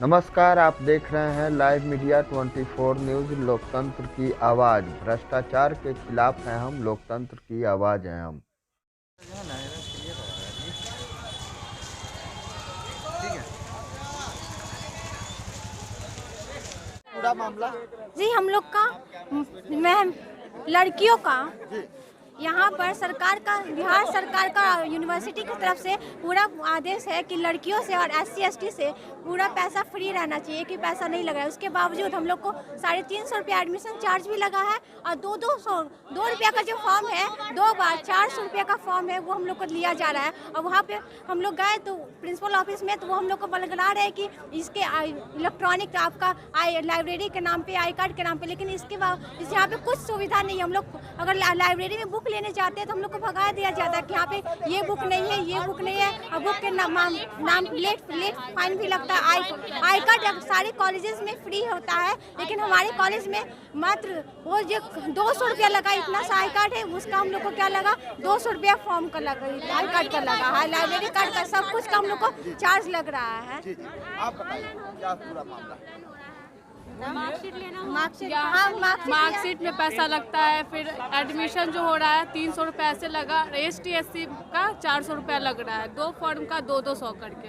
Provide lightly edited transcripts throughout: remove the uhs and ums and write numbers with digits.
नमस्कार, आप देख रहे हैं लाइव मीडिया 24 न्यूज़। लोकतंत्र की आवाज़, भ्रष्टाचार के खिलाफ हैं हम, लोकतंत्र की आवाज़ हैं हम। पूरा मामला जी हम लोग का मैं लड़कियों का यहाँ पर सरकार का, बिहार सरकार का यूनिवर्सिटी की तरफ से पूरा आदेश है कि लड़कियों से और SC/ST से पूरा पैसा फ्री रहना चाहिए, कि पैसा नहीं लग रहा है। उसके बावजूद हम लोग को 350 रुपया एडमिशन चार्ज भी लगा है और 2 रुपया का जो फॉर्म है, 2 बार 400 रुपया का फॉर्म है, वो हम लोग को लिया जा रहा है। और वहाँ पे हम लोग गए तो प्रिंसिपल ऑफिस में, तो वो हम लोग को बलगला रहे हैं कि इसके इलेक्ट्रॉनिक आपका लाइब्रेरी के नाम पे, आई कार्ड के नाम पे, लेकिन इसके बाद यहाँ पे कुछ सुविधा नहीं है। हम लोग अगर लाइब्रेरी में बुक लेने जाते हैं तो हम लोग को भगा दिया जाता है कि यहाँ पे ये बुक नहीं है, ये बुक नहीं है, और बुक के नाम लेट फाइन भी लगता है। आई कार्ड सारे कॉलेजेस में फ्री होता है, लेकिन हमारे कॉलेज में मात्र वो जो 200 रुपया लगा, इतना सा आई कार्ड है, उसका हम लोग को क्या लगा, 200 रुपया फॉर्म का लगा, आई कार्ड का लगा है, लाइब्रेरी कार्ड का, सब कुछ का हम लोग को चार्ज लग रहा है। आप बताइए क्या पूरा मामला? मार्कशीट लेना, मार्कशीट में पैसा लगता है, फिर एडमिशन जो हो रहा है 300 रुपये ऐसे लगा, ST/SC का 400 रुपया लग रहा है, 2 फॉर्म का 200 करके।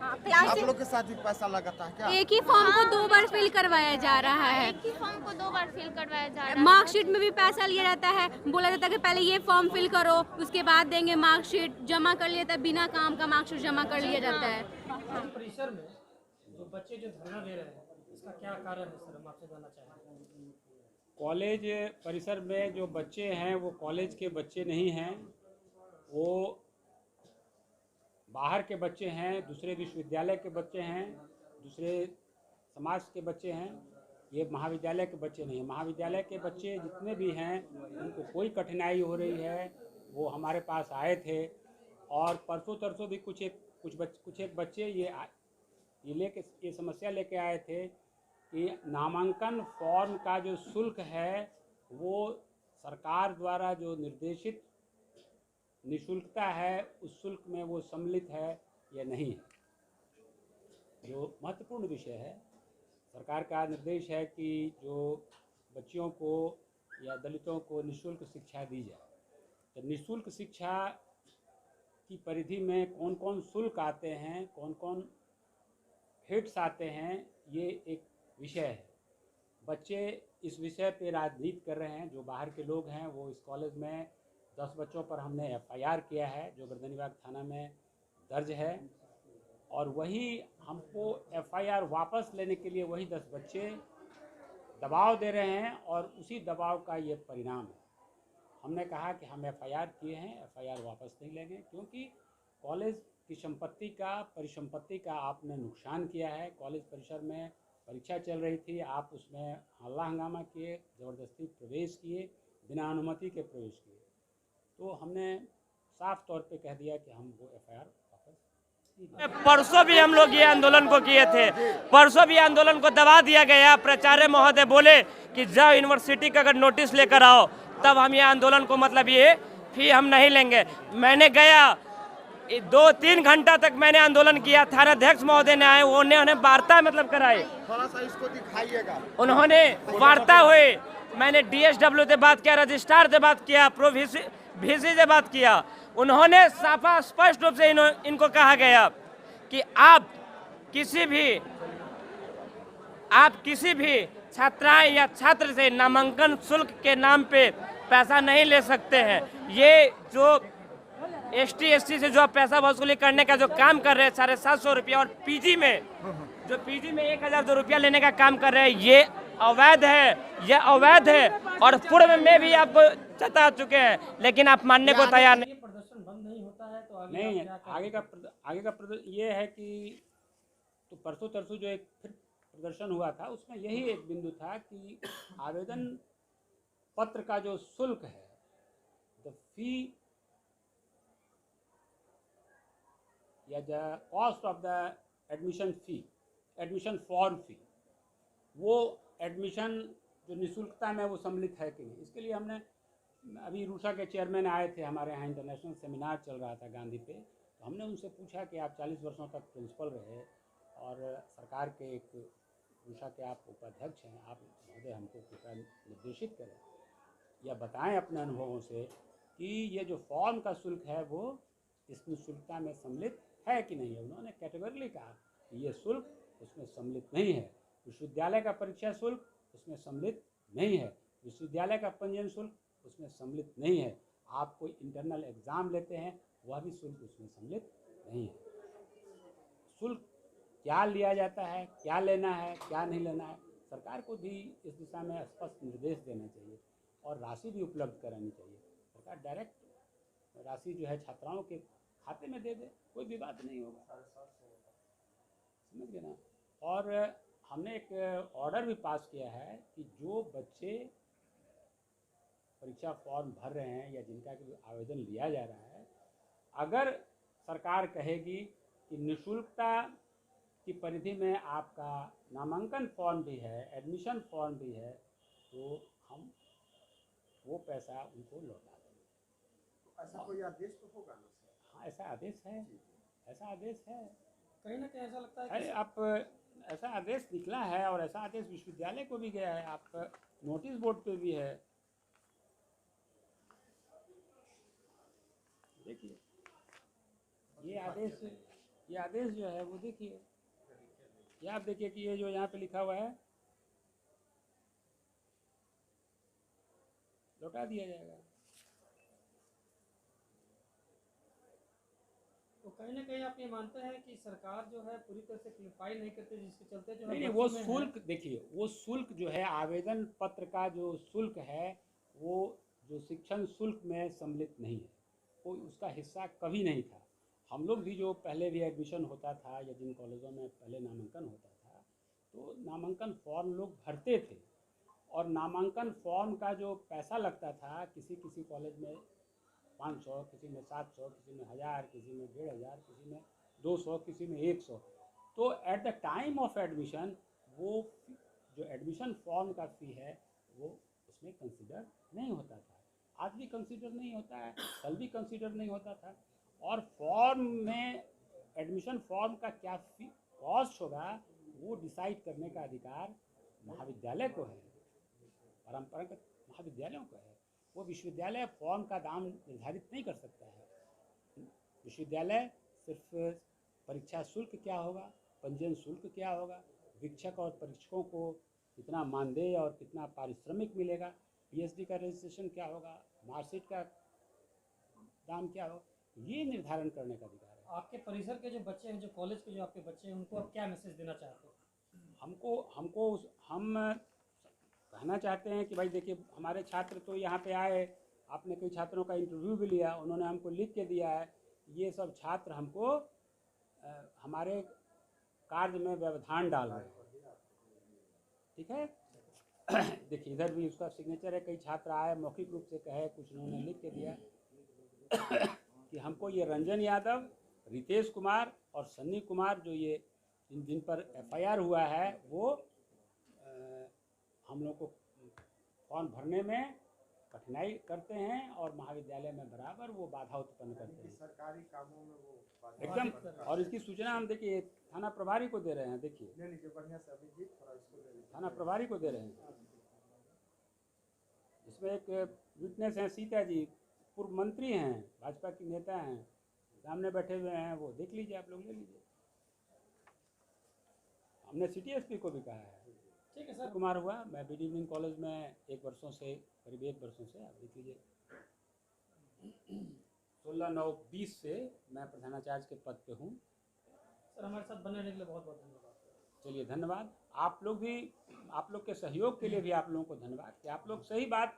आप लोग के साथ भी पैसा लगाता है क्या? एक ही फॉर्म को 2 बार फिल करवाया जा रहा है, एक ही फॉर्म को 2 बार फिल करवाया जा रहा है। मार्कशीट में भी पैसा लिया जाता है, बोला जाता है कि पहले ये फॉर्म फिल करो, उसके बाद देंगे मार्कशीट, जमा कर लिया जाता है, बिना काम का मार्कशीट जमा कर लिया जाता है। परिसर में जो बच्चे जो धरना दे रहे हैं, इसका क्या कारण है सर, हम आपसे जानना चाहेंगे। कॉलेज परिसर में जो बच्चे हैं वो कॉलेज के बच्चे नहीं हैं, वो बाहर के बच्चे हैं, दूसरे विश्वविद्यालय के बच्चे हैं, दूसरे समाज के बच्चे हैं। ये महाविद्यालय के बच्चे नहीं हैं। महाविद्यालय के बच्चे जितने भी हैं उनको कोई कठिनाई हो रही है, वो हमारे पास आए थे। और परसों तरसों भी कुछ एक बच्चे ये समस्या लेके आए थे कि नामांकन फॉर्म का जो शुल्क है वो सरकार द्वारा जो निर्देशित निःशुल्कता है, उस शुल्क में वो सम्मिलित है या नहीं है। जो महत्वपूर्ण विषय है, सरकार का निर्देश है कि जो बच्चियों को या दलितों को निःशुल्क शिक्षा दी जाए। तो निःशुल्क शिक्षा की परिधि में कौन कौन शुल्क आते हैं, कौन कौन हिट्स आते हैं, ये एक विषय है। बच्चे इस विषय पे राजनीति कर रहे हैं। जो बाहर के लोग हैं वो इस कॉलेज में 10 बच्चों पर हमने FIR किया है, जो गर्दनीबाग थाना में दर्ज है, और वही हमको FIR वापस लेने के लिए वही 10 बच्चे दबाव दे रहे हैं, और उसी दबाव का ये परिणाम है। हमने कहा कि हम FIR किए हैं, FIR वापस नहीं लेंगे, क्योंकि कॉलेज की परिसंपत्ति का आपने नुकसान किया है। कॉलेज परिसर में परीक्षा चल रही थी, आप उसमें हल्ला हंगामा किए, ज़बरदस्ती प्रवेश किए, बिना अनुमति के प्रवेश किए। तो हमने साफ तौर पे कह दिया कि हम वो FIR वापस। परसों भी हम लोग ये आंदोलन को किए थे, परसों भी आंदोलन को दबा दिया गया। प्राचार्य महोदय बोले कि जाओ यूनिवर्सिटी का अगर नोटिस लेकर आओ, तब हम ये आंदोलन को ये फी हम नहीं लेंगे। मैंने गया 2-3 घंटा तक मैंने आंदोलन किया। थानाध्यक्ष महोदय ने आए, उन्होंने वार्ता कराई, थोड़ा सा इसको दिखाइएगा। उन्होंने वार्ता हुई। मैंने DSW से बात किया, रजिस्ट्रार से बात किया, VC से बात किया। उन्होंने साफा स्पष्ट रूप से इनको कहा गया कि आप किसी भी छात्राएं या छात्र से नामांकन शुल्क के नाम पे पैसा नहीं ले सकते हैं। ये जो ST/SC से जो आप पैसा वसूली करने का जो काम कर रहे हैं 750 रुपया, और PG में 1002 रुपया लेने का काम कर रहे हैं, ये अवैध है। और पूर्व में भी आपको चेता चुके हैं, लेकिन आप मानने को तैयार नहीं। प्रदर्शन बंद नहीं होता है तो नहीं, आगे का प्रदर्शन ये है कि तो परसों तरसों जो एक फिर प्रदर्शन हुआ था, उसमें यही एक बिंदु था कि आवेदन पत्र का जो शुल्क है, द फी या the cost of the admission form fee, वो एडमिशन जो निःशुल्कता में वो सम्मिलित है कि नहीं। इसके लिए हमने अभी रूसा के चेयरमैन आए थे, हमारे यहाँ इंटरनेशनल सेमिनार चल रहा था गांधी पे, तो हमने उनसे पूछा कि आप 40 वर्षों तक प्रिंसिपल रहे और सरकार के एक उषा के आप उपाध्यक्ष हैं, आप महोदय हमको कृपया निर्देशित करें या बताएं अपने अनुभवों से कि ये जो फॉर्म का शुल्क है वो इस निःशुल्कता में सम्मिलित है कि नहीं है। उन्होंने कैटेगोरिकली कहा कि ये शुल्क उसमें सम्मिलित नहीं है। विश्वविद्यालय का परीक्षा शुल्क उसमें सम्मिलित नहीं है, विश्वविद्यालय का पंजीयन शुल्क उसमें सम्मिलित नहीं है। आप कोई इंटरनल एग्ज़ाम लेते हैं वह भी शुल्क उसमें सम्मिलित नहीं है। शुल्क क्या लिया जाता है, क्या लेना है, क्या नहीं लेना है, सरकार को भी इस दिशा में स्पष्ट निर्देश देना चाहिए और राशि भी उपलब्ध करानी चाहिए। सरकार डायरेक्ट राशि जो है छात्राओं के खाते में दे दे, कोई विवाद नहीं होगा, समझ गए ना। और हमने एक ऑर्डर भी पास किया है कि जो बच्चे परीक्षा फॉर्म भर रहे हैं या जिनका आवेदन लिया जा रहा है, अगर सरकार कहेगी कि निःशुल्कता की परिधि में आपका नामांकन फॉर्म भी है, एडमिशन फॉर्म भी है, तो हम वो पैसा उनको लौटा देंगे। तो ऐसा कोई आदेश तो होगा ना सर? हाँ, ऐसा आदेश है, ऐसा आदेश है। कहीं ना कहीं ऐसा लगता है अरे आप ऐसा आदेश निकला है और ऐसा आदेश विश्वविद्यालय को भी गया है, आप नोटिस बोर्ड पे भी है। देखिए ये आदेश जो है वो देखिए, ये आप देखिए कि ये जो यहाँ पे लिखा हुआ है लौटा दिया जाएगा। तो कहीं ना कहीं आप ये मानते हैं कि सरकार जो है पूरी तरह से क्लियरफाई नहीं करती, जिसके चलते जो नहीं, वो शुल्क देखिए, वो शुल्क जो है आवेदन पत्र का जो शुल्क है वो जो शिक्षण शुल्क में सम्मिलित नहीं है, वो उसका हिस्सा कभी नहीं था। हम लोग भी जो पहले भी एडमिशन होता था या जिन कॉलेजों में पहले नामांकन होता था तो नामांकन फॉर्म लोग भरते थे और नामांकन फॉर्म का जो पैसा लगता था किसी कॉलेज में 500, किसी में 700, किसी में 1000, किसी में 1500, किसी में 200, किसी में 100। तो at the time of admission वो जो एडमिशन फॉर्म का फ़ी है वो उसमें कंसिडर नहीं होता था। आज भी कंसिडर नहीं होता है, कल भी कंसिडर नहीं होता था। और फॉर्म में एडमिशन फॉर्म का क्या कॉस्ट होगा वो डिसाइड करने का अधिकार महाविद्यालय को है, परंपरागत महाविद्यालयों को है। वो विश्वविद्यालय फॉर्म का दाम निर्धारित नहीं कर सकता है। विश्वविद्यालय सिर्फ परीक्षा शुल्क क्या होगा, पंजीयन शुल्क क्या होगा, शिक्षक और परीक्षकों को कितना मानदेय और कितना पारिश्रमिक मिलेगा, पीएचडी का रजिस्ट्रेशन क्या होगा, मार्कशीट का दाम क्या होगा, ये निर्धारण करने का अधिकार है। आपके परिसर के जो बच्चे हैं, जो कॉलेज के जो आपके बच्चे हैं, उनको आप क्या मैसेज देना चाहते हो? हम कहना चाहते हैं कि भाई देखिए, हमारे छात्र तो यहाँ पे आए, आपने कई छात्रों का इंटरव्यू भी लिया, उन्होंने हमको लिख के दिया है, ये सब छात्र हमको हमारे कार्य में व्यवधान डाल रहे हैं, ठीक है। देखिए इधर भी उसका सिग्नेचर है, कई छात्र आए मौखिक रूप से कहे, कुछ उन्होंने लिख के दिया कि हमको ये रंजन यादव, रितेश कुमार और सन्नी कुमार जो ये जिन पर एफआईआर हुआ है वो हम लोग को फॉर्म भरने में कठिनाई करते हैं और महाविद्यालय में बराबर वो बाधा उत्पन्न करते हैं सरकारी कामों में वो एकदम। और इसकी सूचना हम देखिए थाना प्रभारी को दे रहे हैं, देखिए ले लीजिए बढ़िया से अभिजीत, थोड़ा इसको ले लीजिए। थाना प्रभारी को दे रहे हैं। इसमें एक विटनेस हैं सीता जी, पूर्व मंत्री हैं, भाजपा की नेता हैं, सामने बैठे हुए हैं, वो देख लीजिए, आप लोग ले लीजिए। हमने सिटी एसपी को भी कहा है। ठीक है सर। कुमार हुआ, मैं बीडी इवनिंग कॉलेज में करीब 1 वर्षों से आप देख लीजिए 16/9/20 से मैं प्रधानाचार्य के पद पे हूँ। सर हमारे साथ बने रहने के लिए बहुत बहुत धन्यवाद। चलिए धन्यवाद। आप लोग भी, आप लोग के सहयोग के लिए भी आप लोगों को धन्यवाद कि आप लोग सही बात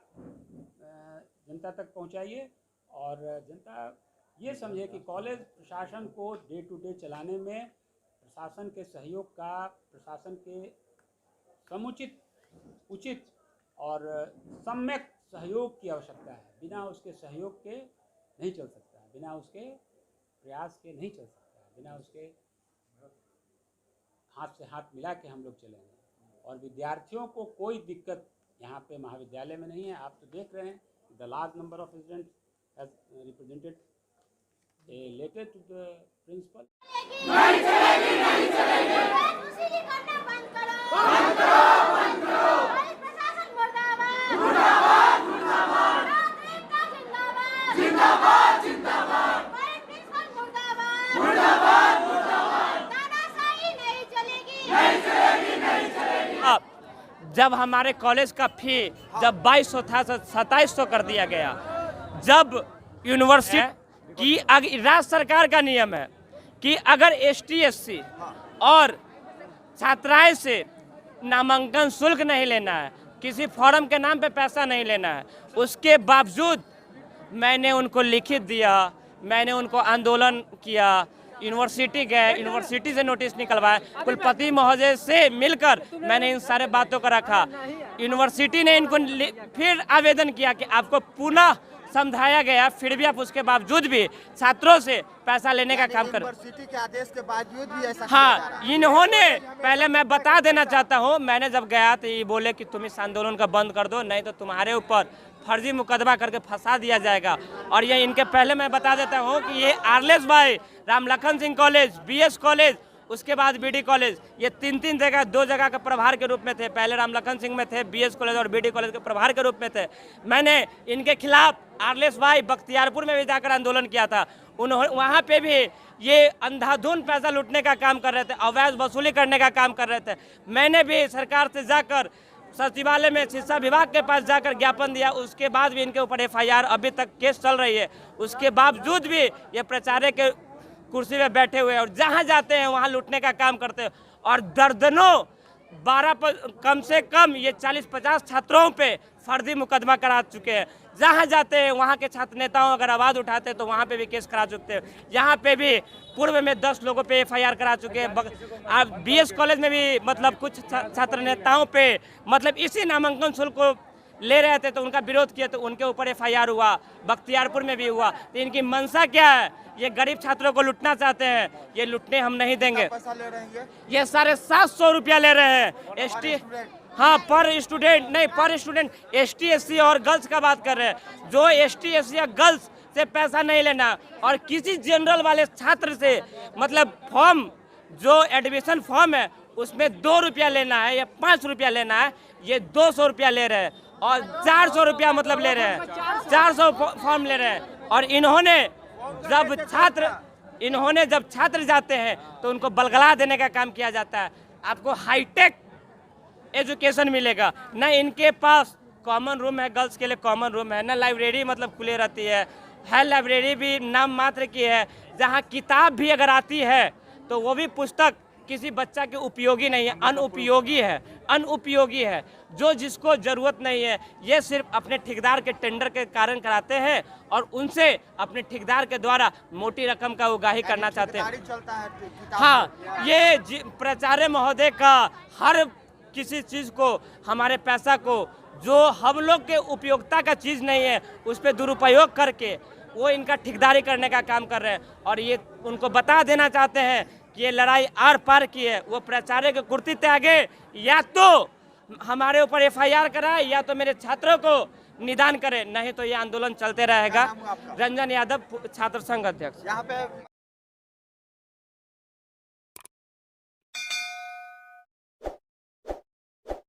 जनता तक पहुंचाइए और जनता ये समझे कि कॉलेज प्रशासन को डे टू डे चलाने में प्रशासन के सहयोग का, प्रशासन के समुचित, उचित और सम्यक सहयोग की आवश्यकता है। बिना उसके सहयोग के नहीं चल सकता है, बिना उसके प्रयास के नहीं चल सकता है, बिना उसके हाथ से हाथ मिला के हम लोग चलेंगे। और विद्यार्थियों को कोई दिक्कत यहाँ पे महाविद्यालय में नहीं है। आप तो देख रहे हैं the large number of students has represented a letter to the principal. वसूली करना बंद करो। पुलिस प्रशासन मुर्दाबाद। नागरिक का जिंदाबाद। पुलिस प्रिंसिपल मुर्दाबाद। तानाशाही नहीं चलेगी। अब जब हमारे कॉलेज का फी जब 2200 था 2700 कर दिया गया, जब यूनिवर्सिटी की राज्य सरकार का नियम है कि अगर ST/SC और छात्राएं से नामांकन शुल्क नहीं लेना है, किसी फॉर्म के नाम पे पैसा नहीं लेना है, उसके बावजूद मैंने उनको लिखित दिया, मैंने उनको आंदोलन किया, यूनिवर्सिटी गए, यूनिवर्सिटी से नोटिस निकलवाया, कुलपति महोदय से मिलकर मैंने इन सारे बातों को रखा। यूनिवर्सिटी ने इनको फिर आवेदन किया कि आपको पुनः समझाया गया, फिर भी आप उसके बावजूद भी छात्रों से पैसा लेने का काम कर। यूनिवर्सिटी के आदेश के बावजूद भी ऐसा हाँ, इन्होंने पहले मैं बता देना चाहता हूँ, मैंने जब गया तो ये बोले कि तुम इस आंदोलन का बंद कर दो, नहीं तो तुम्हारे ऊपर फर्जी मुकदमा करके फंसा दिया जाएगा। और ये इनके पहले मैं बता देता हूँ कि ये आरलेस भाई, Ramlakhan Singh college, BS college, उसके बाद BD कॉलेज, ये तीन जगह, 2 जगह के प्रभार के रूप में थे। पहले रामलखन सिंह में थे, BS कॉलेज और BD कॉलेज के प्रभार के रूप में थे। मैंने इनके खिलाफ आरलेस भाई बख्तियारपुर में भी जाकर आंदोलन किया था। उन्होंने वहाँ पे भी ये अंधाधुंध पैसा लूटने का काम कर रहे थे, अवैध वसूली करने का काम कर रहे थे। मैंने भी सरकार से जाकर सचिवालय में शिक्षा विभाग के पास जाकर ज्ञापन दिया, उसके बाद भी इनके ऊपर FIR अभी तक केस चल रही है। उसके बावजूद भी ये प्राचार्य के कुर्सी में बैठे हुए और जहाँ जाते हैं वहाँ लूटने का काम करते हैं। और दर्जनों 12 कम से कम ये 40-50 छात्रों पे फर्जी मुकदमा करा चुके हैं। जहाँ जाते हैं वहाँ के छात्र नेताओं अगर आवाज़ उठाते हैं तो वहाँ पे भी केस करा चुके हैं। यहाँ पे भी पूर्व में 10 लोगों पे FIR करा चुके हैं। अब BS कॉलेज में भी मतलब कुछ छात्र नेताओं पे मतलब इसी नामांकन शुल्क को ले रहे थे तो उनका विरोध किया तो उनके ऊपर FIR हुआ, बख्तियारपुर में भी हुआ। तो इनकी मंशा क्या है? ये गरीब छात्रों को लूटना चाहते हैं, ये लूटने हम नहीं देंगे। पैसा ले रहे हैं ये 750 रुपया ले रहे हैं ST, हाँ पर स्टूडेंट नहीं, पर स्टूडेंट ST/SC और गर्ल्स का बात कर रहे हैं। जो ST/SC या गर्ल्स से पैसा नहीं लेना और किसी जनरल वाले छात्र से मतलब फॉर्म जो एडमिशन फॉर्म है उसमें 2 रुपया लेना है या 5 रुपया लेना है, ये 200 रुपया ले रहे हैं और 400 रुपया मतलब ले रहे हैं, 400 फॉर्म ले रहे हैं। और इन्होंने जब छात्र जाते हैं तो उनको बलगला देने का काम किया जाता है। आपको हाईटेक एजुकेशन मिलेगा ना, इनके पास कॉमन रूम है, गर्ल्स के लिए कॉमन रूम है ना, लाइब्रेरी मतलब खुले रहती है लाइब्रेरी भी नाम मात्र की है, जहाँ किताब भी अगर आती है तो वो भी पुस्तक किसी बच्चा के उपयोगी नहीं है, अनुपयोगी है, जो जिसको ज़रूरत नहीं है। ये सिर्फ अपने ठेकेदार के टेंडर के कारण कराते हैं और उनसे अपने ठेकेदार के द्वारा मोटी रकम का उगाही करना चाहते हैं। चलता है हाँ, ये प्राचार्य महोदय का हर किसी चीज़ को, हमारे पैसा को जो हम लोग के उपयोगिता का चीज़ नहीं है उस पर दुरुपयोग करके वो इनका ठेकेदारी करने का काम कर रहे हैं। और ये उनको बता देना चाहते हैं कि ये लड़ाई आर पार की है। वो प्राचार्य के कुर्सी त्यागे, या तो हमारे ऊपर FIR कराए या तो मेरे छात्रों को निदान करे, नहीं तो ये आंदोलन चलते रहेगा। रंजन यादव, छात्र संघ अध्यक्ष। यहाँ पे